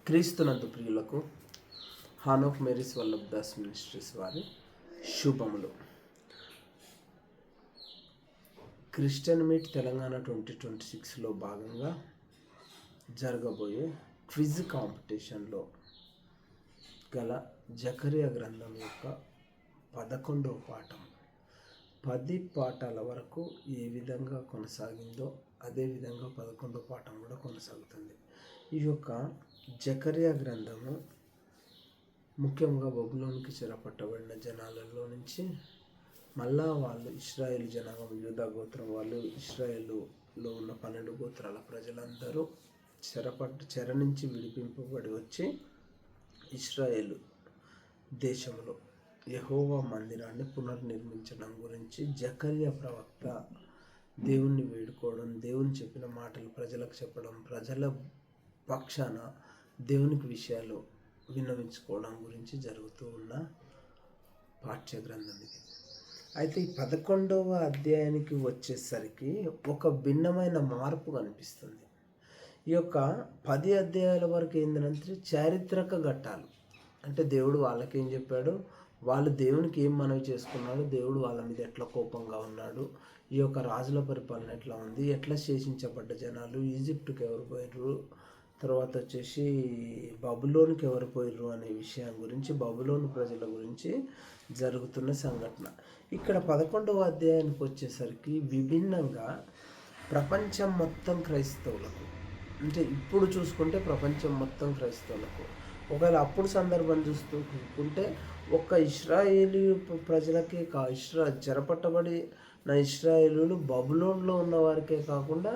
క్రీస్తునందు ప్రియులకు Enoch Mary's Vallabh Das ministries వారి శుభములు. క్రిస్టియన్ మీట్ తెలంగాణ 2026లో భాగంగా జరగబోయే క్విజ్ కాంపిటీషన్లో గల జకరియా గ్రంథం యొక్క 11వ పాఠం 10 పాఠాల వరకు ఏ విధంగా కొనసాగిందో అదేవిధంగా 11వ పాఠం కూడా కొనసాగుతుంది. ఈ యొక్క జకరియా గ్రంథము ముఖ్యంగా బబులోనికి చెరపట్టబడిన జనాలలో నుంచి మళ్ళా వాళ్ళు ఇశ్రాయేల్ జనాంగం, యూదా గోత్రం వాళ్ళు, ఇశ్రాయేలులో ఉన్న 12 గోత్రాల ప్రజలందరూ చెర నుంచి విడిపింపబడి వచ్చి ఇశ్రాయేలు దేశంలో యెహోవా మందిరాన్ని పునర్నిర్మించడం గురించి జకరియా ప్రవక్త దేవుణ్ణి వేడుకోవడం, దేవుని చెప్పిన మాటలు ప్రజలకు చెప్పడం, ప్రజల పక్షాన దేవునికి విషయాలు విన్నవించుకోవడం గురించి జరుగుతూ ఉన్న పాఠ్య గ్రంథం ఇది. అయితే ఈ 11వ అధ్యాయానికి వచ్చేసరికి ఒక భిన్నమైన మార్పు కనిపిస్తుంది. ఈ యొక్క 10 అధ్యాయాల వరకు ఏంటంటే చారిత్రక ఘట్టాలు, అంటే దేవుడు వాళ్ళకేం చెప్పాడు, వాళ్ళు దేవునికి ఏం మనవి చేసుకున్నాడు, దేవుడు వాళ్ళ మీద ఎట్లా కోపంగా ఉన్నాడు, ఈ యొక్క రాజుల పరిపాలన ఎట్లా ఉంది, ఎట్లా శేషించబడ్డ జనాలు, ఈజిప్టుకి ఎవరు పోయారు, తర్వాత వచ్చేసి బబులోనికి ఎవరు పోయారు అనే విషయం గురించి, బబులోను ప్రజల గురించి జరుగుతున్న సంఘటన. ఇక్కడ 11వ అధ్యాయానికి వచ్చేసరికి విభిన్నంగా ప్రపంచం మొత్తం క్రైస్తవులకు, అంటే ఇప్పుడు చూసుకుంటే ప్రపంచం మొత్తం క్రైస్తవులకు, ఒకవేళ అప్పుడు సందర్భం చూసుకుంటే ఒక్క ఇశ్రాయేలీ ప్రజలకే చెరపట్టబడి నా ఇశ్రాయేలీలు బబులోన్లో ఉన్న వారికే కాకుండా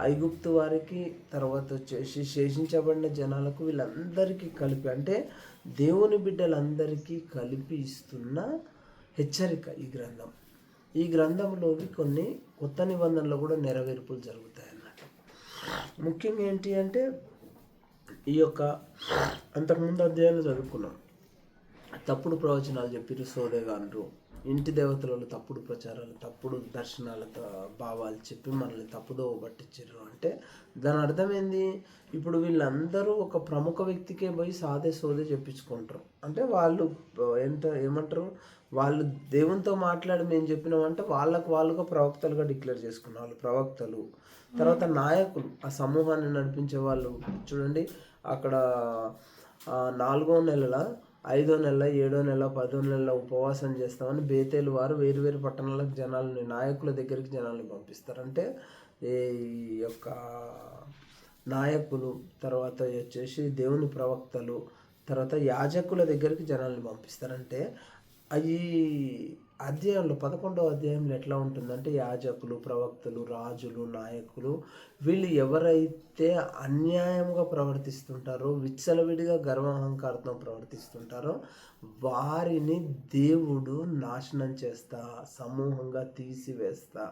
ఐగుప్తు వారికి, తర్వాత వచ్చేసి శేషించబడిన జనాలకు, వీళ్ళందరికీ కలిపి, అంటే దేవుని బిడ్డలందరికీ కలిపి ఇస్తున్న హెచ్చరిక ఈ గ్రంథం. ఈ గ్రంథంలోకి కొన్ని కొత్త నిబంధనలు కూడా నెరవేర్పులు జరుగుతాయి అన్నట్టు. ముఖ్యంగా ఏంటి అంటే ఈ యొక్క అంతకుముందు అధ్యాయాలు చదువుకున్నాం, తప్పుడు ప్రవచనాలు చెప్పిరు సోదెగాండ్రు, ఇంటి దేవతలలో తప్పుడు ప్రచారాలు, తప్పుడు దర్శనాలతో భావాలు చెప్పి మనల్ని తప్పుదోవ పట్టించారు. అంటే దాని అర్థం ఏంది, ఇప్పుడు వీళ్ళందరూ ఒక ప్రముఖ వ్యక్తికే పోయి సోదే చెప్పించుకుంటారు. అంటే వాళ్ళు ఏమంటారు, వాళ్ళు దేవునితో మాట్లాడి మేము చెప్పినామంటే వాళ్ళుగా ప్రవక్తలుగా డిక్లేర్ చేసుకున్న వాళ్ళు ప్రవక్తలు. తర్వాత నాయకులు, ఆ సమూహాన్ని నడిపించే వాళ్ళు. చూడండి, అక్కడ 4వ నెలల 5వ నెల 7వ నెల 10వ నెల ఉపవాసం చేస్తామని బేతేలు వారు వేరు పట్టణాలకు జనాలని, నాయకుల దగ్గరికి జనాలని పంపిస్తారు. అంటే ఈ యొక్క నాయకులు, తర్వాత వచ్చేసి దేవుని ప్రవక్తలు, తర్వాత యాజకుల దగ్గరికి జనాలని పంపిస్తారంటే ఈ అధ్యాయంలో 11వ అధ్యాయంలో ఎట్లా ఉంటుందంటే యాజకులు, ప్రవక్తలు, రాజులు, నాయకులు, వీళ్ళు ఎవరైతే అన్యాయంగా ప్రవర్తిస్తుంటారో, విచ్చలవిడిగా గర్వాహంకారంతో ప్రవర్తిస్తుంటారో వారిని దేవుడు నాశనం చేస్తా, సమూహంగా తీసివేస్తా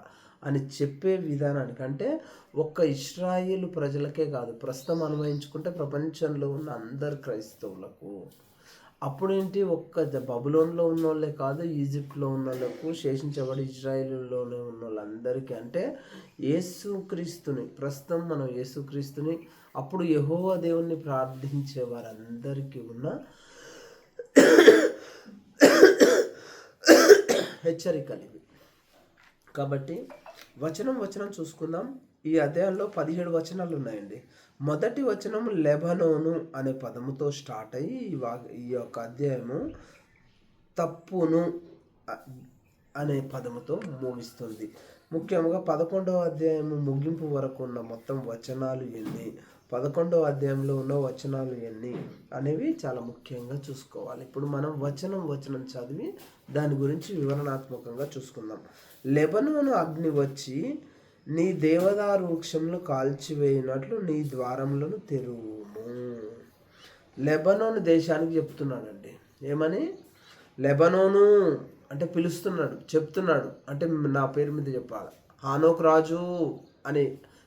అని చెప్పే విధానానికి, అంటే ఒక్క ఇశ్రాయేలు ప్రజలకే కాదు, ప్రస్తుతం అన్వయించుకుంటే ప్రపంచంలో ఉన్న అందరు క్రైస్తవులకు. అప్పుడేంటి, ఒక్క బబులోన్లో ఉన్న వాళ్ళే కాదు, ఈజిప్ట్లో ఉన్న వాళ్ళకు, శేషించబడి ఇజ్రాయేలులోనే ఉన్న వాళ్ళందరికీ, అంటే యేసుక్రీస్తుని, ప్రస్తుతం మనం యేసుక్రీస్తుని, అప్పుడు యెహోవా దేవుణ్ణి ప్రార్థించే వారందరికీ ఉన్న హెచ్చరికలు ఇవి. కాబట్టి వచనం చూసుకుందాం. ఈ అధ్యాయంలో 17 వచనాలు ఉన్నాయండి. మొదటి వచనం లెబనోను అనే పదముతో స్టార్ట్ అయ్యి ఈ యొక్క అధ్యాయము తప్పును అనే పదముతో ముగిస్తుంది. ముఖ్యంగా 11వ అధ్యాయము ముగింపు వరకు ఉన్న మొత్తం వచనాలు ఎన్ని, 11వ అధ్యాయంలో ఉన్న వచనాలు ఎన్ని అనేవి చాలా ముఖ్యంగా చూసుకోవాలి. ఇప్పుడు మనం వచనం చదివి దాని గురించి వివరణాత్మకంగా చూసుకుందాం. లెబనోను అగ్ని వచ్చి నీ దేవదారు వృక్షంలో కాల్చివేయినట్లు నీ ద్వారములను తెరువుము. లెబనోను దేశానికి చెప్తున్నాడండి. ఏమని? లెబనోను అంటే పిలుస్తున్నాడు, చెప్తున్నాడు, అంటే నా పేరు మీద చెప్పాలి, హానోక్ రాజు అని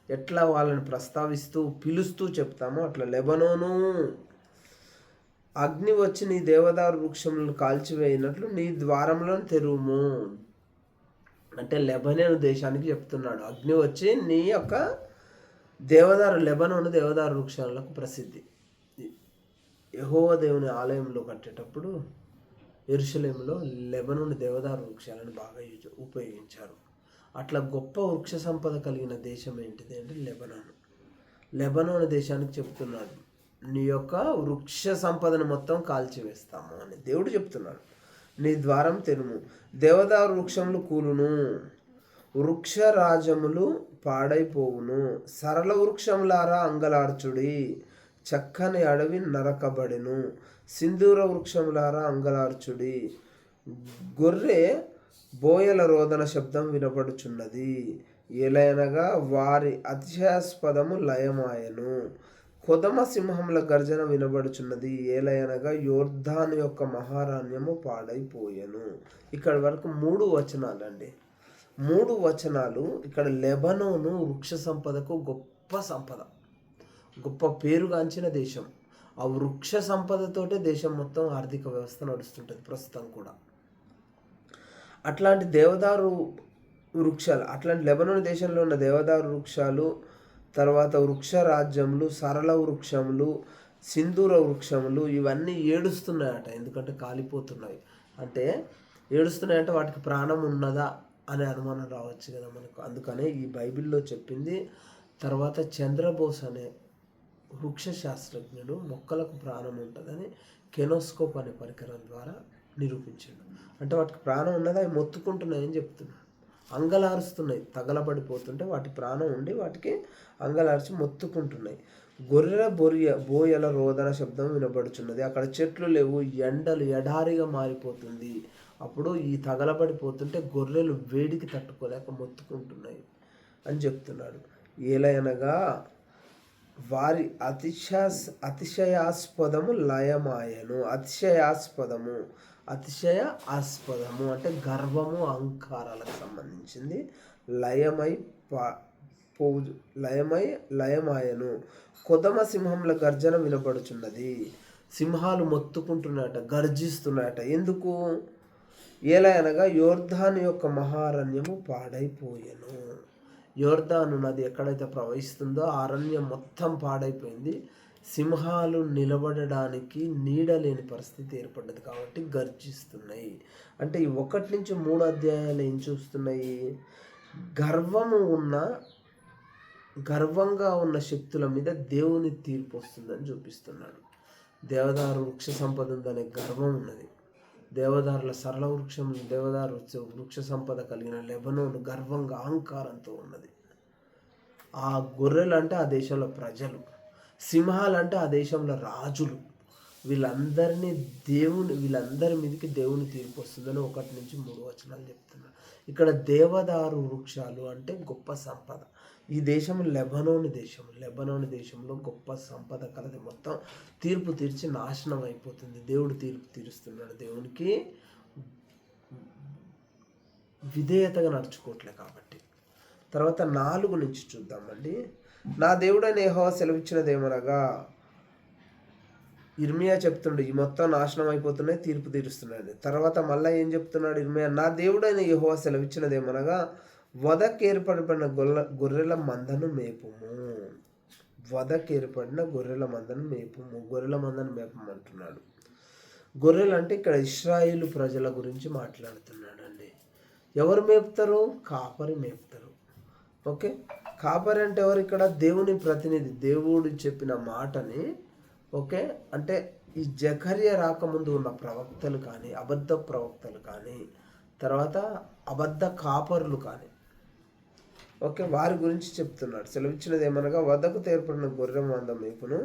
ఎట్లా వాళ్ళని ప్రస్తావిస్తూ పిలుస్తూ చెప్తామో అట్లా లెబనోను అగ్ని వచ్చి నీ దేవదారు వృక్షములను కాల్చివేయినట్లు నీ ద్వారములను తెరువుము. అంటే లెబనోను దేశానికి చెప్తున్నాడు, అగ్ని వచ్చి నీ యొక్క లెబనోను దేవదారు వృక్షాలకు ప్రసిద్ధి. యెహోవా దేవుని ఆలయంలో కట్టేటప్పుడు యెరూషలేములో లెబనోను దేవదారు వృక్షాలను బాగా ఉపయోగించారు. అట్లా గొప్ప వృక్ష సంపద కలిగిన దేశం ఏంటిది అంటే లెబనోను దేశానికి చెప్తున్నాడు, నీ యొక్క వృక్ష సంపదను మొత్తం కాల్చివేస్తాము అని దేవుడు చెప్తున్నాడు. నీ ద్వారం తెరుము, దేవదారు వృక్షములు కూలును, వృక్షరాజములు పాడైపోవును, సరళ వృక్షములారా అంగలార్చుడి, చక్కని అడవి నరకబడెను, సింధూర వృక్షములారా అంగలార్చుడి, గొర్రె బోయల రోదన శబ్దం వినపడుచున్నది, ఏలయనగా వారి అతిశయాస్పదము లయమాయను, కొదమ సింహముల గర్జన వినబడుచున్నది, ఏలయనగా యోర్ధాను యొక్క మహారాణ్యము పాడైపోయెను. ఇక్కడ వరకు 3 వచనాలండి. 3 వచనాలు. ఇక్కడ లెబనోను వృక్ష సంపదకు గొప్ప సంపద, గొప్ప పేరుగాంచిన దేశం. ఆ వృక్ష సంపదతోటే దేశం మొత్తం ఆర్థిక వ్యవస్థ నడుస్తుంటుంది ప్రస్తుతం కూడా. అట్లాంటి దేవదారు వృక్షాలు, అట్లాంటి లెబనోన్ దేశంలో ఉన్న దేవదారు వృక్షాలు, తర్వాత వృక్ష రాజ్యములు, సరళ వృక్షములు, సింధూర వృక్షములు ఇవన్నీ ఏడుస్తున్నాయట. ఎందుకంటే కాలిపోతున్నాయి. అంటే ఏడుస్తున్నాయంటే వాటికి ప్రాణం ఉన్నదా అనే అనుమానం రావచ్చు కదా మనకు. అందుకనే ఈ బైబిల్లో చెప్పింది. తర్వాత చంద్రబోస్ అనే వృక్ష శాస్త్రజ్ఞుడు మొక్కలకు ప్రాణం ఉంటుందని కెనోస్కోప్ అనే పరికరం ద్వారా నిరూపించాడు. అంటే వాటికి ప్రాణం ఉన్నది, అవి మొత్తుకుంటున్నాయని చెప్తున్నాడు. అంగలారుస్తున్నాయి, తగలబడిపోతుంటే వాటి ప్రాణం ఉండి వాటికి అంగలార్చి మొత్తుకుంటున్నాయి. గొర్రెల బోయల రోదన శబ్దం వినబడుచున్నది. అక్కడ చెట్లు లేవు, ఎండలు ఎడారిగా మారిపోతుంది. అప్పుడు ఈ తగలబడిపోతుంటే గొర్రెలు వేడికి తట్టుకోలేక మొత్తుకుంటున్నాయి అని చెప్తున్నాడు. ఏలయనగా వారి అతిశయాస్పదము లయమాయను. అతిశయ ఆస్పదము అంటే గర్వము, అహంకారాలకు సంబంధించింది. లయమాయను. కొదమ సింహంల గర్జన వినబడుచున్నది. సింహాలు మొత్తుకుంటున్నాయట, గర్జిస్తున్నాయట. ఎందుకు? ఏలయనగా యోర్ధాను యొక్క మహారణ్యము పాడైపోయెను. యోర్దాను నది ఎక్కడైతే ప్రవహిస్తుందో ఆ అరణ్యం మొత్తం పాడైపోయింది. సింహాలు నిలబడడానికి నీడ లేని పరిస్థితి ఏర్పడ్డది కాబట్టి గర్జిస్తున్నాయి. అంటే ఈ 1 నుంచి 3 అధ్యాయాలు ఏం చూస్తున్నాయి? గర్వంగా ఉన్న శక్తుల మీద దేవుని తీర్పు వస్తుందని చూపిస్తున్నాడు. దేవదారు వృక్ష సంపద ఉందనే గర్వం ఉన్నది. దేవదారుల సరళ వృక్షం, దేవదారు వృక్ష సంపద కలిగిన లెబనోను గర్వంగా అహంకారంతో ఉన్నది. ఆ గొర్రెలు అంటే ఆ దేశంలో ప్రజలు, సింహాలు అంటే ఆ దేశంలో రాజులు. వీళ్ళందరి మీదకి దేవుని తీర్పు వస్తుందని 1 నుంచి 3 వచనాలు చెప్తున్నారు. ఇక్కడ దేవదారు వృక్షాలు అంటే గొప్ప సంపద. ఈ దేశం లెబనోను దేశంలో గొప్ప సంపద కలది. మొత్తం తీర్పు తీర్చి నాశనం అయిపోతుంది. దేవుడు తీర్పు తీరుస్తున్నాడు. దేవునికి విధేయతగా నడుచుకోవట్లే కాబట్టి. తర్వాత 4 నుంచి చూద్దామండి. నా దేవుడైన యెహోవా సెలవిచ్చినదేమనగా, ఇర్మియా చెప్తుండే ఈ మొత్తం నాశనం అయిపోతున్నాయి, తీర్పు తీరుస్తున్నాడు. తర్వాత మళ్ళీ ఏం చెప్తున్నాడు ఇర్మియా? నా దేవుడైన యెహోవా సెలవిచ్చినదేమనగా, వధకేర్పడిన గొర్రెల మందను మేపుము. గొర్రెల మందను మేపమంటున్నాడు. గొర్రెలు అంటే ఇక్కడ ఇశ్రాయేలు ప్రజల గురించి మాట్లాడుతున్నాడు అండి. ఎవరు మేపుతారు? కాపరి మేపుతారు. ఓకే, కాపరి అంటే ఎవరు? ఇక్కడ దేవుని ప్రతినిధి. దేవుడు చెప్పిన మాటని, ఓకే, అంటే ఈ జకర్య రాకముందు ఉన్న ప్రవక్తలు కానీ, అబద్ధ ప్రవక్తలు కానీ, తర్వాత అబద్ధ కాపరులు కానీ, ఓకే, వారి గురించి చెప్తున్నాడు. సెలవిచ్చినది ఏమనగా, వధకు తేర్పడిన గొర్రె మంద మేపును,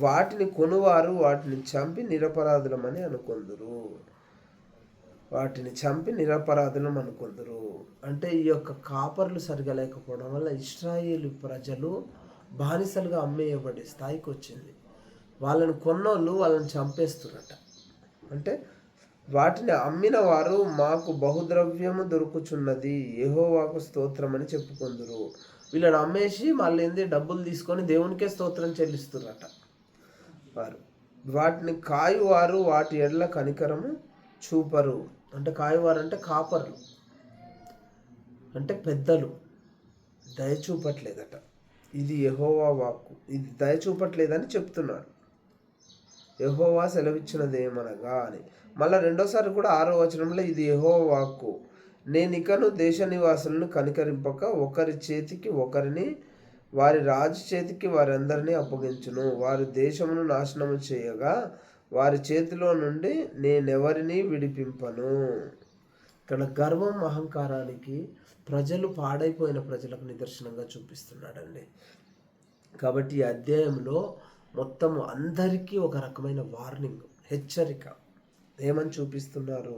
వాటిని కొనువారు వాటిని చంపి నిరపరాధులమని అనుకొందురు. అంటే ఈ యొక్క కాపర్లు సరిగా లేకపోవడం వల్ల ఇశ్రాయేలు ప్రజలు బానిసలుగా అమ్మేయబడే స్థాయికి వచ్చింది. వాళ్ళని కొన్నోళ్ళు వాళ్ళని చంపేస్తున్నట. అంటే వాటిని అమ్మిన వారు మాకు బహుద్రవ్యము దొరుకుచున్నది, యెహోవాకు స్తోత్రం అని చెప్పుకొందురు. వీళ్ళని అమ్మేసి మళ్ళీ డబ్బులు తీసుకొని దేవునికే స్తోత్రం చెల్లిస్తున్నట వారు. వాటిని కాయువారు వాటి ఎడల కనికరము చూపరు. అంటే కాయువారు అంటే కాపర్లు, అంటే పెద్దలు దయ చూపట్లేదట. ఇది యెహోవా వాక్కు, ఇది దయ చూపట్లేదని చెప్తున్నాడు. యెహోవా సెలవిచ్చినదేమనగా అని. మళ్ళీ రెండోసారి కూడా 6వ వచనంలో ఇది యెహోవా వాక్కు, నేనికను దేశ నివాసులను కనికరింపక ఒకరి చేతికి ఒకరిని, వారి రాజు చేతికి వారందరినీ అప్పగించును. వారి దేశమును నాశనము చేయగా వారి చేతిలో నుండి నేనెవరిని విడిపింపను. ఇక్కడ గర్వం అహంకారానికి ప్రజలు పాడైపోయిన ప్రజలకు నిదర్శనంగా చూపిస్తున్నాడండి. కాబట్టి ఈ అధ్యాయంలో మొత్తం అందరికీ ఒక రకమైన వార్నింగ్, హెచ్చరిక ఏమని చూపిస్తున్నారు.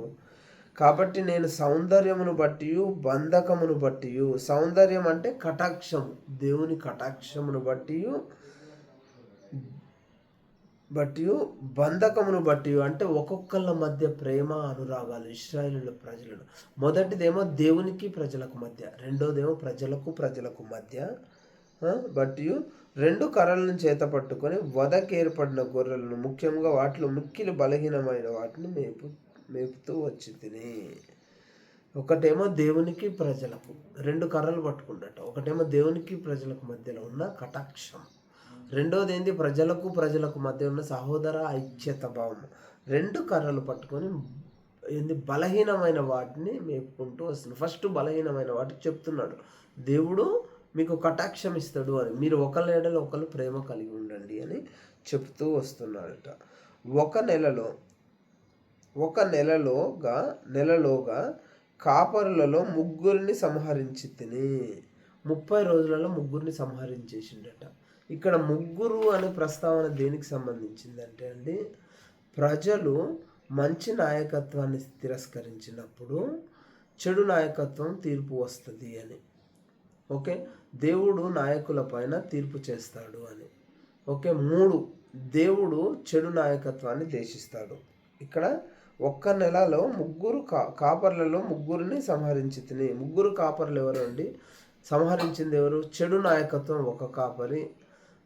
కాబట్టి నేను సౌందర్యమును బట్టి బంధకమును బట్టి, సౌందర్యం అంటే కటాక్షము, దేవుని కటాక్షమును బట్టి బంధకమును బట్టి అంటే ఒక్కొక్కళ్ళ మధ్య ప్రేమ అనురాగాలు. ఇశ్రాయేలు ప్రజలను మొదటిదేమో దేవునికి ప్రజలకు మధ్య, రెండోదేమో ప్రజలకు మధ్య బట్టి 2 కర్రలను చేత పట్టుకొని వధకేర్పడిన గొర్రెలను, ముఖ్యంగా వాటిలో మిక్కిలి బలహీనమైన వాటిని మేపుతూ వచ్చి తిని. ఒకటేమో దేవునికి ప్రజలకు 2 కర్రలు పట్టుకుంటట. ఒకటేమో దేవునికి ప్రజలకు మధ్యలో ఉన్న కటాక్షం, రెండోది ఏంది ప్రజలకు మధ్య ఉన్న సహోదర ఐక్యత భావం. 2 కర్రలు పట్టుకొని ఏంది బలహీనమైన వాటిని మేపుకుంటూ వస్తుంది. ఫస్ట్ బలహీనమైన వాటికి చెప్తున్నాడు, దేవుడు మీకు కటాక్షం ఇస్తాడు అని, మీరు ఒకళ్ళ ఎడల ఒకళ్ళు ప్రేమ కలిగి ఉండండి అని చెప్తూ వస్తున్నాడట. నెలలోగా కాపరులలో 3 సంహరించి తిని. 30 రోజులలో 3 సంహరించేసిండట. ఇక్కడ 3 అనే ప్రస్తావన దేనికి సంబంధించిందంటే అండి, ప్రజలు మంచి నాయకత్వాన్ని తిరస్కరించినప్పుడు చెడు నాయకత్వం తీర్పు వస్తుంది అని. ఓకే, దేవుడు నాయకుల పైన తీర్పు చేస్తాడు అని. ఓకే, 3 దేవుడు చెడు నాయకత్వాన్ని దేశిస్తాడు. ఇక్కడ ఒక్క నెలలో 3 కాపర్లలో 3ని సంహరించి తిని. 3 కాపర్లు ఎవరు అండి? సంహరించింది ఎవరు? చెడు నాయకత్వం ఒక కాపరి,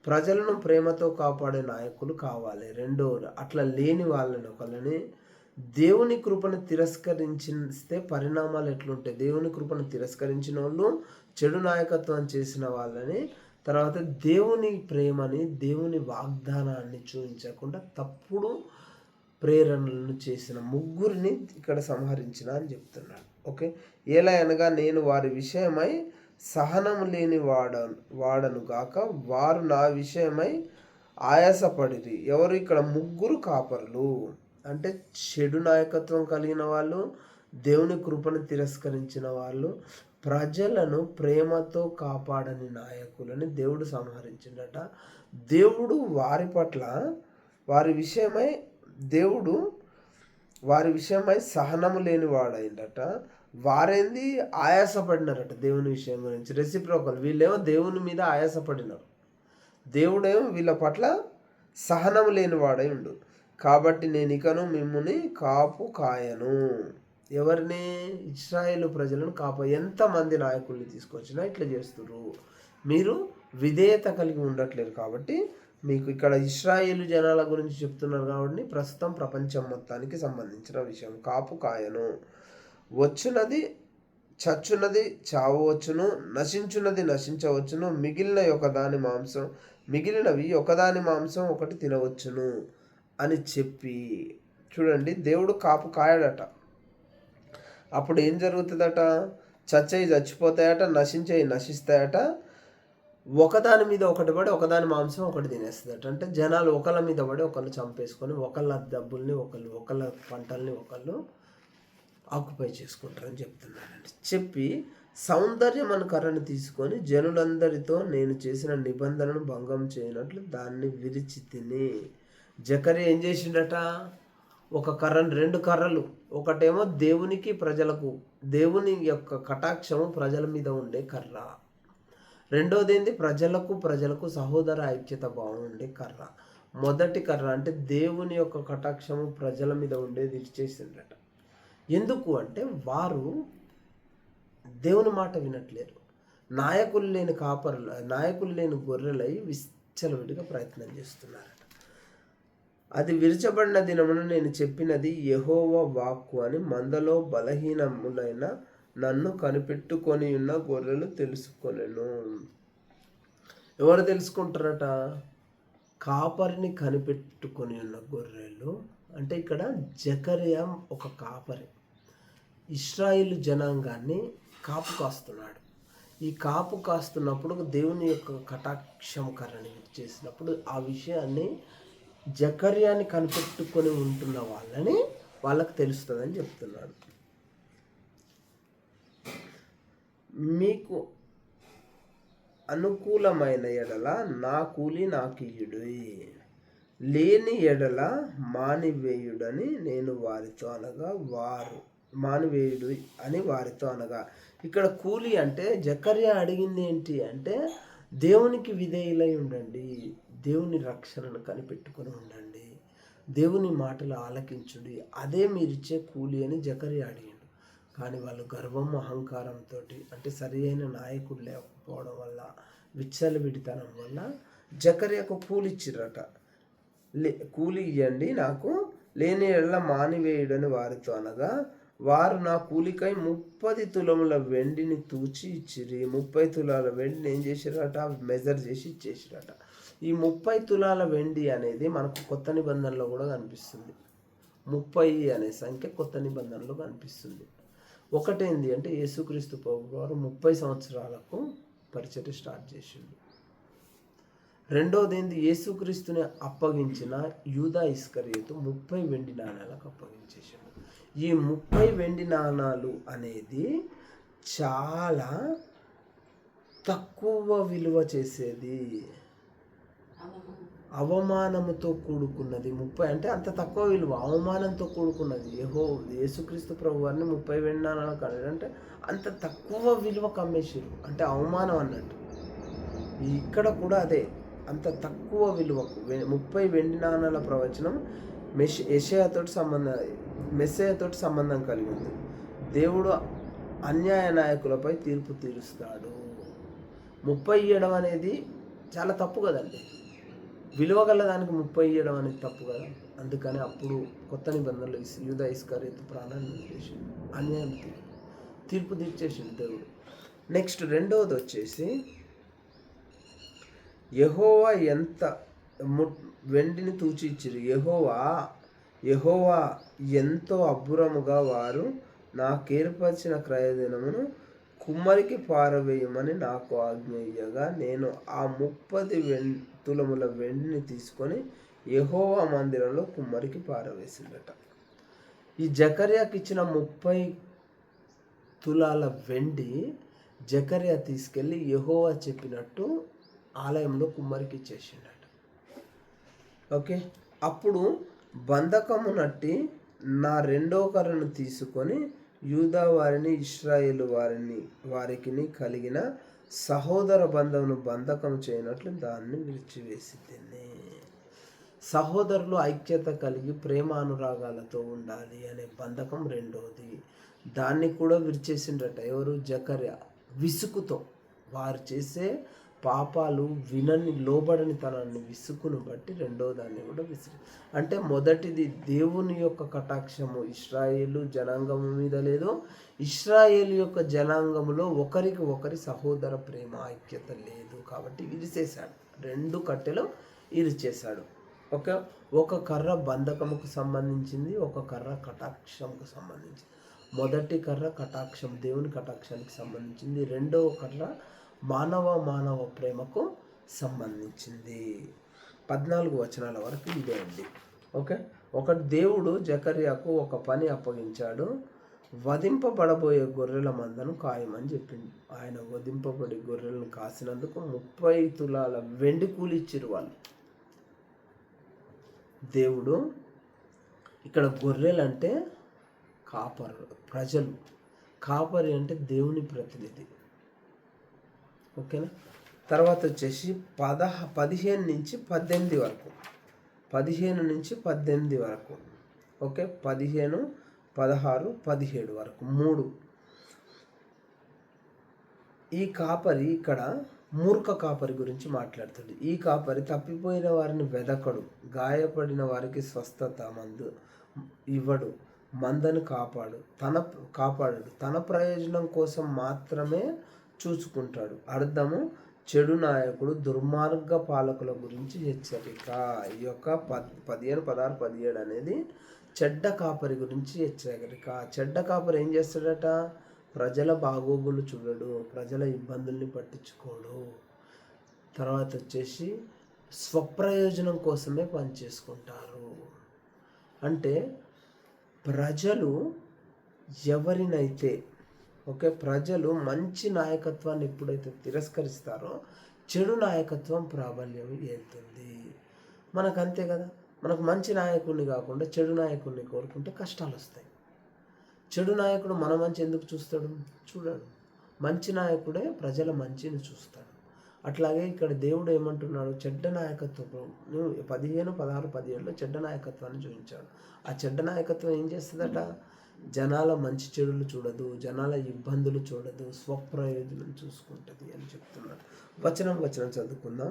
ప్రజలను ప్రేమతో కాపాడే నాయకులు కావాలి రెండోరు. అట్లా లేని వాళ్ళని ఒకళ్ళని, దేవుని కృపను తిరస్కరించిస్తే పరిణామాలు ఎట్లుంటాయి? దేవుని కృపను తిరస్కరించిన వాళ్ళు, చెడు నాయకత్వం చేసిన వాళ్ళని, తర్వాత దేవుని ప్రేమని, దేవుని వాగ్దానాన్ని చూపించకుండా తప్పుడు ప్రేరణలను చేసిన 3ని ఇక్కడ సంహరించిన అని చెప్తున్నాడు. ఓకే, ఎలా అనగా నేను వారి విషయమై సహనము లేని వాడను గాక, వారు నా విషయమై ఆయాసపడిరి. ఎవరు ఇక్కడ? 3 కాపరులు అంటే చెడు నాయకత్వం కలిగిన వాళ్ళు, దేవుని కృపను తిరస్కరించిన వాళ్ళు, ప్రజలను ప్రేమతో కాపాడని నాయకులని దేవుడు సంహరించిండట. దేవుడు వారి విషయమై సహనము లేని వాడైందట. వారేంది? ఆయాసపడినారట దేవుని విషయం గురించి. రెసిప్రోకల్, వీళ్ళేమో దేవుని మీద ఆయాసపడినారు, దేవుడేమో వీళ్ళ పట్ల సహనము లేని వాడై ఉండు. కాబట్టి నేను ఇకను మిమ్ముని కాపు కాయను. ఎవరిని? ఇశ్రాయేలు ప్రజలను ఎంతమంది నాయకుల్ని తీసుకొచ్చినా ఇట్లా చేస్తున్నారు. మీరు విధేయత కలిగి ఉండట్లేరు. కాబట్టి మీకు ఇక్కడ ఇశ్రాయేలు జనాల గురించి చెప్తున్నారు కాబట్టి ప్రస్తుతం ప్రపంచం మొత్తానికి సంబంధించిన విషయం. కాపు కాయను. వచ్చున్నది చచ్చున్నది చావవచ్చును, నశించున్నది నశించవచ్చును, మిగిలినవి ఒకదాని మాంసం ఒకటి తినవచ్చును అని చెప్పి, చూడండి, దేవుడు కాపు కాయడట. అప్పుడు ఏం జరుగుతుందట? చచ్చేవి చచ్చిపోతాయట, నశించేవి నశిస్తాయట. ఒకదాని మీద ఒకటి పడి ఒకదాని మాంసం ఒకటి తినేస్తుందట. అంటే జనాలు ఒకళ్ళ మీద పడి ఒకళ్ళు చంపేసుకొని ఒకళ్ళ డబ్బుల్ని ఒకళ్ళ పంటల్ని ఒకళ్ళు ఆక్యుపై చేసుకుంటారని చెప్తున్నానండి. చెప్పి సౌందర్యం అను కర్రను తీసుకొని జనులందరితో నేను చేసిన నిబంధనను భంగం చేయనట్లు దాన్ని విరిచి తిని. జకర్యా ఏం చేసిండట? ఒక కర్రను, 2 కర్రలు, ఒకటేమో దేవునికి ప్రజలకు, దేవుని యొక్క కటాక్షము ప్రజల మీద ఉండే కర్ర, రెండోది ఏంది? ప్రజలకు సహోదర ఐక్యత భావం ఉండే కర్ర. మొదటి కర్ర అంటే దేవుని యొక్క కటాక్షము ప్రజల మీద ఉండేది ఇచ్చేసిండట. ఎందుకు అంటే వారు దేవుని మాట వినట్లేరు. నాయకులు లేని గొర్రెలై విచ్చలవిడిగా ప్రయత్నం చేస్తున్నారట. అది విరచబడిన దినమున నేను చెప్పినది యెహోవా వాక్కు అని మందలో బలహీనములైన నన్ను కనిపెట్టుకొని ఉన్న గొర్రెలు తెలుసుకొనెను. ఎవరు తెలుసుకుంటారట? కాపరిని కనిపెట్టుకొని ఉన్న గొర్రెలు. అంటే ఇక్కడ జకర్యా ఒక కాపరి, ఇశ్రాయేలు జనాంగాన్ని కాపు కాస్తున్నాడు. ఈ కాపు కాస్తున్నప్పుడు దేవుని యొక్క కటాక్షం కర్రని చేసినప్పుడు ఆ విషయాన్ని జకర్యాని కనిపెట్టుకొని ఉంటున్న వాళ్ళకి తెలుస్తుందని చెప్తున్నాడు. మీకు అనుకూలమైన ఎడల నా కూలి నాకు ఇయ్యుడు, లేని ఎడల మానివేయుడని నేను వారితో అనగా మానివేయుడు అని వారితో అనగా, ఇక్కడ కూలి అంటే జకర్యా అడిగింది ఏంటి అంటే దేవునికి విధేయులై ఉండండి, దేవుని రక్షణను కనిపెట్టుకొని ఉండండి, దేవుని మాటలు ఆలకించుడి, అదే మీరిచ్చే కూలి అని జకర్యా అడిగిండు. కానీ వాళ్ళు గర్వం అహంకారంతో, అంటే సరి అయిన నాయకుడు లేకపోవడం వల్ల, విచ్చలవిడితనం వల్ల జకర్యాకు కూలి ఇచ్చిరట. కూలి ఇవ్వండి నాకు, లేని ఎడల మానివేయుడని వారితో అనగా, వారు నా కూలికై 30 తులముల వెండిని తూచి ఇచ్చిరి. 30 తులాల వెండిని ఏం చేసిరట? మెజర్ చేసి ఇచ్చేసిరట. ఈ 30 తులాల వెండి అనేది మనకు కొత్త నిబంధనలో కూడా కనిపిస్తుంది. 30 అనే సంఖ్య కొత్త నిబంధనలో కనిపిస్తుంది. ఒకటేంది అంటే యేసుక్రీస్తు ప్రభువు వారు 30 సంవత్సరాలకు పరిచర్య స్టార్ట్ చేసిండు. రెండోది ఏంది? యేసుక్రీస్తుని అప్పగించిన యూదా ఇస్కరియోతు 30 వెండి నాణాలకు అప్పగించేసాడు. ఈ 30 వెండి నాణాలు అనేది చాలా తక్కువ విలువ చేసేది, అవమానముతో కూడుకున్నది. 30 అంటే అంత తక్కువ విలువ, అవమానంతో కూడుకున్నది. యేసుక్రీస్తు ప్రభు వారిని 30 వెండి నాణాలకు అంటే అంత తక్కువ విలువ కమ్మేసారు, అంటే అవమానం అన్నట్టు. ఇక్కడ కూడా అదే, అంత తక్కువ విలువకు 30 వెండి నాణాల ప్రవచనం మెస్సయ్యతోటి సంబంధం కలిగి ఉంది. దేవుడు అన్యాయ నాయకులపై తీర్పు తీరుస్తాడు. 30 ఇవ్వడం అనేది చాలా తప్పు కదండి. విలువ గల దానికి 30 ఇవ్వడం అనేది తప్పు కదా. అందుకని అప్పుడు కొత్త నిబంధనలు యూదా ఇస్కరియోతు ప్రాణాన్ని తీసేసిండు, అన్యాయం తీర్పు తీర్చేసిండు దేవుడు. నెక్స్ట్ రెండవది వచ్చేసి, యెహోవా ఎంత వెండిని తూచి ఇచ్చిరి. యెహోవా ఎంతో అబ్బురముగా వారు నాకేర్పరిచిన క్రయదినమును కుమ్మరికి పారవేయమని నాకు ఆజ్ఞ ఇయ్యగా, నేను ఆ 30 తులముల వెండిని తీసుకొని యెహోవా మందిరంలో కుమ్మరికి పారవేసిందట. ఈ జకర్యాకి ఇచ్చిన 30 తులాల వెండి జకర్యా తీసుకెళ్ళి యెహోవా చెప్పినట్టు ఆలయంలో కుమ్మరికి ఇచ్చేసిండట. ఓకే, అప్పుడు బంధకము నట్టి నా రెండో కర్రను తీసుకొని యూదా వారిని ఇశ్రాయేలు వారికి కలిగిన సహోదర బంధమును బంధకం చేయనట్లు దాన్ని విడిచివేసింది. సహోదరులు ఐక్యత కలిగి ప్రేమానురాగాలతో ఉండాలి అనే బంధకం రెండోది, దాన్ని కూడా విడిచేసిండట. ఎవరు? జకర్యా. విసుకుతో వారు చేసే పాపాలు, లోబడని తనాన్ని, విసుకును బట్టి రెండో దాన్ని కూడా అంటే మొదటిది దేవుని యొక్క కటాక్షము ఇశ్రాయేలు జనాంగము మీద లేదు, ఇశ్రాయేలు యొక్క జనాంగములో ఒకరికి ఒకరి సహోదర ప్రేమ ఐక్యత లేదు. కాబట్టి ఇరిచేశాడు, 2 కట్టెలు ఇరిచేశాడు. ఒక కర్ర బంధకముకు సంబంధించింది, ఒక కర్ర కటాక్షముకు సంబంధించింది. మొదటి కర్ర కటాక్షం, దేవుని కటాక్షానికి సంబంధించింది. రెండవ కర్ర మానవ ప్రేమకు సంబంధించింది. 14 వచనాల వరకు ఇదే అండి. ఒకటి, దేవుడు జకర్యాకు ఒక పని అప్పగించాడు. వధింపబడబోయే గొర్రెల మందను కాయమని చెప్పింది. ఆయన వధింపబడి గొర్రెలను కాసినందుకు 30 తులాల వెండి కూలి ఇచ్చిరు వాళ్ళు. దేవుడు ఇక్కడ గొర్రెలు అంటే ప్రజలు, కాపరి అంటే దేవుని ప్రతినిధి. ఓకేనా. తర్వాత వచ్చేసి 15 నుంచి 18 వరకు, 15 నుంచి 18 వరకు, 15, 16, 17 వరకు 3. ఈ కాపరి ఇక్కడ మూర్ఖ కాపరి గురించి మాట్లాడుతుంది. ఈ కాపరి తప్పిపోయిన వారిని వెదకడు, గాయపడిన వారికి స్వస్థత మందు ఇవ్వడు, మందను కాపాడడు, తన ప్రయోజనం కోసం మాత్రమే చూసుకుంటాడు. అర్థము, చెడు నాయకుడు దుర్మార్గ పాలకుల గురించి హెచ్చరిక. ఈ యొక్క 15, 16, 17 అనేది చెడ్డ కాపరి గురించి హెచ్చరిక. చెడ్డ కాపరి ఏం చేస్తాడట? ప్రజల బాగోగులు చూడడు, ప్రజల ఇబ్బందుల్ని పట్టించుకోడు. తర్వాత వచ్చేసి స్వప్రయోజనం కోసమే పనిచేసుకుంటారు. అంటే ప్రజలు ఎవరినైతే ప్రజలు మంచి నాయకత్వాన్ని ఎప్పుడైతే తిరస్కరిస్తారో చెడు నాయకత్వం ప్రాబల్యం ఏలుతుంది. మనకు అంతే కదా, మనకు మంచి నాయకుడిని కాకుండా చెడు నాయకుడిని కోరుకుంటే కష్టాలు వస్తాయి. చెడు నాయకుడు మన మంచి ఎందుకు చూస్తాడు? చూడడు. మంచి నాయకుడే ప్రజల మంచిని చూస్తాడు. అట్లాగే ఇక్కడ దేవుడు ఏమంటున్నాడు? చెడ్డ నాయకత్వం 15, 16, 17లో చెడ్డ నాయకత్వాన్ని చూపించాడు. ఆ చెడ్డ నాయకత్వం ఏం చేస్తుందట? జనాల మంచి చెడులు చూడదు, జనాల ఇబ్బందులు చూడదు, స్వప్రయోజనం చూసుకుంటుంది అని చెప్తున్నాడు. వచనం చదువుకుందాం.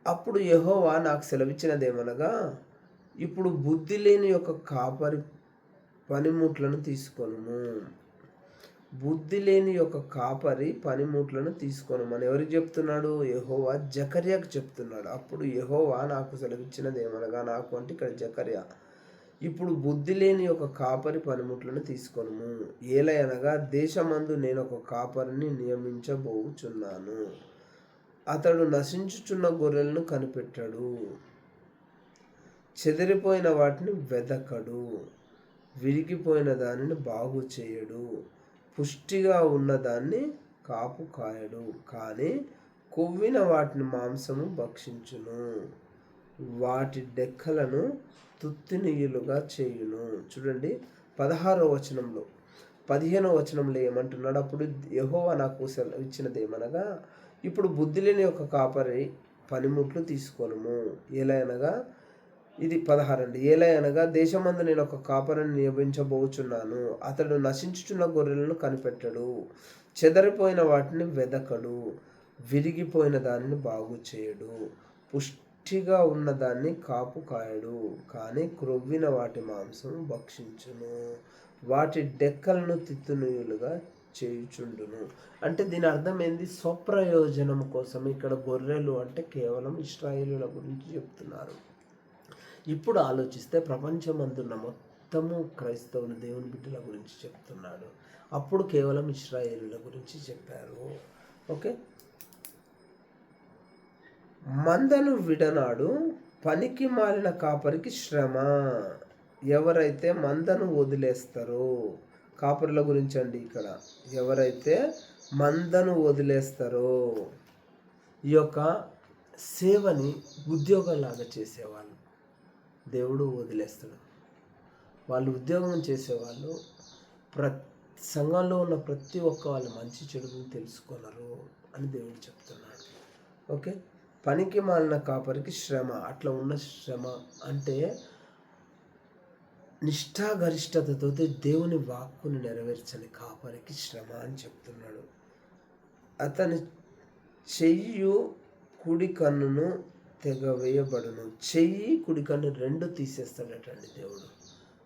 అప్పుడు యెహోవా నాకు సెలవిచ్చినదేమనగా, ఇప్పుడు బుద్ధి లేని యొక్క కాపరి పనిముట్లను తీసుకొనుము. బుద్ధి లేని యొక్క కాపరి పనిముట్లను తీసుకొనుమని ఎవరికి చెప్తున్నాడు? యెహోవా జకర్యాకు చెప్తున్నాడు. అప్పుడు యెహోవా నాకు సెలవిచ్చినదేమనగా, నాకు అంటే ఇక్కడ జకర్యా, ఇప్పుడు బుద్ధి లేని ఒక కాపరి పనిముట్లను తీసుకొనుము. ఏలయనగా దేశమందు నేను ఒక కాపరిని నియమించబోచున్నాను. అతడు నశించుచున్న గొర్రెలను కనిపెట్టాడు, చెదిరిపోయిన వాటిని వెదకడు, విరిగిపోయిన దానిని బాగు చేయడు, పుష్టిగా ఉన్నదాన్ని కాపు కాయడు, కానీ కొవ్విన వాటిని మాంసము భక్షించును, వాటి డెక్కలను తుత్తినీయులుగా చేయును. చూడండి 16వ వచనంలో 15వ వచనంలో ఏమంటున్నాడు? అప్పుడు యెహోవా నాకు ఇచ్చినది ఏమనగా, ఇప్పుడు బుద్ధి లేని ఒక కాపరి పనిముట్లు తీసుకొనుము. ఏలయనగా, ఇది 16 అండి. ఏలయనగా దేశమందు నేను ఒక కాపరిని నియమించబోచున్నాను. అతడు నశించుచున్న గొర్రెలను కనిపెట్టడు, చెదరిపోయిన వాటిని వెదకడు, విరిగిపోయిన దానిని బాగు చేయడు, పుష్టిగా ఉన్నదాన్ని కాపు కాయడు, కానీ క్రొవ్విన వాటి మాంసం భక్షించును, వాటి డెక్కలను తిత్తునీయులుగా చేయుచుండును. అంటే దీని అర్థం ఏంది? స్వప్రయోజనం కోసం. ఇక్కడ గొర్రెలు అంటే కేవలం ఇశ్రాయేలుల గురించి చెప్తున్నారు. ఇప్పుడు ఆలోచిస్తే ప్రపంచమందున్న మొత్తము క్రైస్తవులు దేవుని బిడ్డల గురించి చెప్తున్నాడు. అప్పుడు కేవలం ఇశ్రాయేలుల గురించి చెప్పారు. మందను విడనాడు పనికి మాలిన కాపరికి శ్రమ. ఎవరైతే మందను వదిలేస్తారో, కాపరుల గురించి అండి ఇక్కడ, ఎవరైతే మందను వదిలేస్తారో, ఈ యొక్క సేవని ఉద్యోగంలాగా చేసేవాళ్ళు దేవుడు వదిలేస్తాడు. వాళ్ళు ఉద్యోగం చేసేవాళ్ళు సంఘంలో ఉన్న ప్రతి ఒక్క వాళ్ళు మంచి చెడుని తెలుసుకున్నారు అని దేవుడు చెప్తున్నాడు. పనికి మాలిన కాపరికి శ్రమ. అట్లా ఉన్న శ్రమ అంటే నిష్ఠాగరిష్టతతో దేవుని వాక్కుని నెరవేర్చని కాపరికి శ్రమ అని చెప్తున్నాడు. అతని చెయ్యి కుడి కన్నును తెగవేయబడును. చెయ్యి కుడి కన్ను 2 తీసేస్తాడటండి దేవుడు.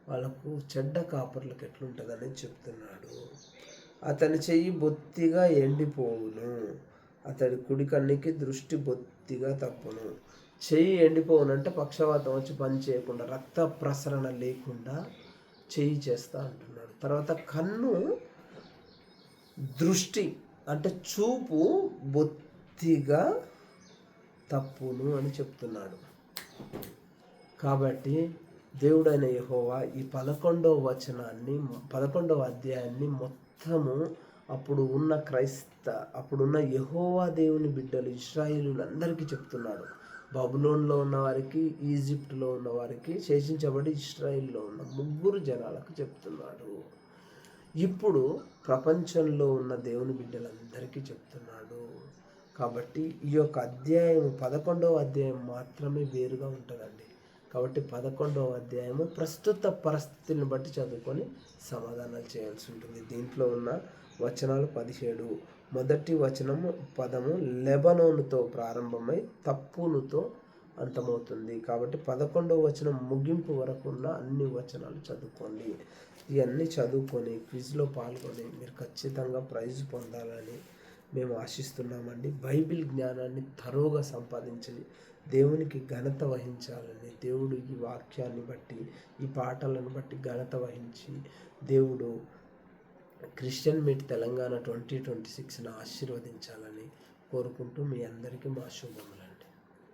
వాళ్ళకు చెడ్డ కాపర్లకు ఎట్లుంటుందని చెప్తున్నాడు. అతని చెయ్యి బొత్తిగా ఎండిపోవును, అతడి కుడి కన్నుకి దృష్టి బొత్తిగా తప్పును. చెయ్యి ఎండిపోవునంటే పక్షవాతం వచ్చి పని చేయకుండా, రక్త ప్రసరణ లేకుండా చెయ్యి చేస్తా అంటున్నాడు. తర్వాత కన్ను దృష్టి అంటే చూపు బొత్తిగా తప్పును అని చెప్తున్నాడు. కాబట్టి దేవుడైన యెహోవా ఈ 11వ అధ్యాయాన్ని మొత్తము అప్పుడున్న యెహోవా దేవుని బిడ్డలు ఇశ్రాయేలులందరికీ చెప్తున్నాడు. బబులోన్లో ఉన్న వారికి, ఈజిప్టులో ఉన్న వారికి, శేషించబడి ఇశ్రాయేల్లో ఉన్న 3 జనాలకు చెప్తున్నాడు. ఇప్పుడు ప్రపంచంలో ఉన్న దేవుని బిడ్డలందరికీ చెప్తున్నాడు. కాబట్టి ఈ యొక్క అధ్యాయం 11వ అధ్యాయం మాత్రమే వేరుగా ఉంటుందండి. కాబట్టి 11వ అధ్యాయము ప్రస్తుత పరిస్థితులను బట్టి చదువుకొని సమాధానాలు చేయాల్సి ఉంటుంది. దీంట్లో ఉన్న వచనాలు 17. మొదటి పదము లెబనోనుతో ప్రారంభమై తప్పునుతో అంతమవుతుంది. కాబట్టి 11వ వచనం ముగింపు వరకు ఉన్న అన్ని వచనాలు చదువుకోండి. ఇవన్నీ చదువుకొని క్విజ్లో పాల్గొని మీరు ఖచ్చితంగా ప్రైజ్ పొందాలని మేము ఆశిస్తున్నామండి. బైబిల్ జ్ఞానాన్ని తరోగా సంపాదించి దేవునికి ఘనత వహించాలని, దేవుడు ఈ వాక్యాన్ని బట్టి, ఈ పాటలను బట్టి ఘనత వహించి దేవుడు క్రిస్టియన్ మీట్ తెలంగాణ 2026ను ఆశీర్వదించాలని కోరుకుంటూ మీ అందరికీ మా శుభములు.